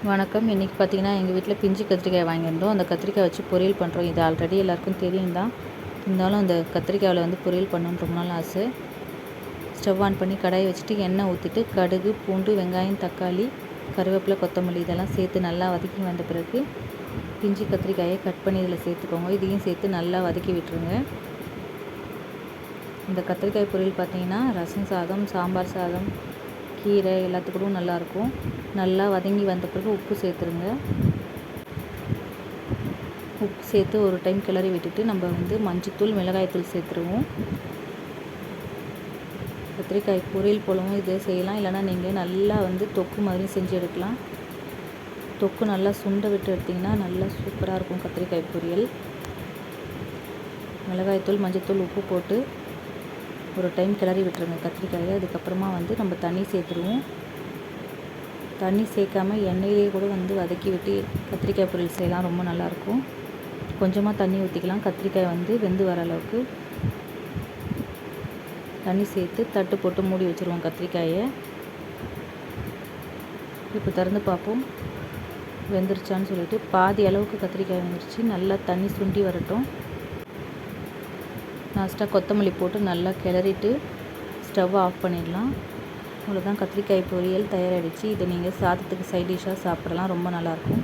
வணக்கம். இன்றைக்கி பார்த்திங்கன்னா எங்கள் வீட்டில் பிஞ்சு கத்திரிக்காய் வாங்கியிருந்தோம். அந்த கத்திரிக்காய் வச்சு பொரியல் பண்ணுறோம். இது ஆல்ரெடி எல்லாருக்கும் தெரியும் தான். இருந்தாலும் அந்த கத்திரிக்காயில் வந்து பொரியல் பண்ணணுன்னு ரொம்ப நாள் ஆசை. ஸ்டவ் ஆன் பண்ணி கடாயை வச்சுட்டு எண்ணெய் ஊற்றிட்டு கடுகு, பூண்டு, வெங்காயம், தக்காளி, கருவேப்பிலை, கொத்தமல்லி இதெல்லாம் சேர்த்து நல்லா வதக்கி வந்த பிறகு பிஞ்சு கத்திரிக்காயை கட் பண்ணி இதில் சேர்த்துக்கோங்க. இதையும் சேர்த்து நல்லா வதக்கி விட்டுருங்க. இந்த கத்திரிக்காய் பொரியல் பார்த்திங்கன்னா ரசம் சாதம், சாம்பார் சாதம், கீரை எல்லாத்துக்கூடும் நல்லாயிருக்கும். நல்லா வதங்கி வந்த பிறகு உப்பு சேர்த்துருங்க. உப்பு சேர்த்து ஒரு டைம் கிளறி விட்டுட்டு நம்ம வந்து மஞ்சத்தூள், மிளகாய்த்தூள் சேர்த்துருவோம். கத்திரிக்காய் பொரியல் போலவும் இதை செய்யலாம். இல்லைனா நீங்கள் நல்லா வந்து தொக்கு மாதிரி செஞ்சு எடுக்கலாம். தொக்கு நல்லா சுண்ட விட்டு எடுத்திங்கன்னா நல்லா சூப்பராக இருக்கும் கத்திரிக்காய் பொரியல். மிளகாய்த்தூள், மஞ்சத்தூள், உப்பு போட்டு ஒரு டைம் கிளறி விட்டுருங்க கத்திரிக்காயை. அதுக்கப்புறமா வந்து நம்ம தண்ணி சேர்த்துருவோம். தண்ணி சேர்க்காம எண்ணெயிலே கூட வந்து வதக்கி விட்டு கத்திரிக்காய் பொரியல் செய்யலாம். ரொம்ப நல்லாயிருக்கும். கொஞ்சமாக தண்ணி ஊற்றிக்கலாம். கத்திரிக்காய் வந்து வெந்து வர அளவுக்கு தண்ணி சேர்த்து தட்டு போட்டு மூடி வச்சுருவோம் கத்திரிக்காயை. இப்போ திறந்து பார்ப்போம் வெந்துருச்சான்னு சொல்லிட்டு. பாதி அளவுக்கு கத்திரிக்காய் வெந்துருச்சு. நல்லா தண்ணி சுண்டி வரட்டும். லாஸ்ட்டாக கொத்தமல்லி போட்டு நல்லா கிளறிட்டு ஸ்டவ் ஆஃப் பண்ணிடலாம். அவ்வளோதான், கத்திரிக்காய் பொரியல் தயாராகிடுச்சு. இதை நீங்கள் சாதத்துக்கு சைட் டிஷ்ஷாக சாப்பிடலாம். ரொம்ப நல்லாயிருக்கும்.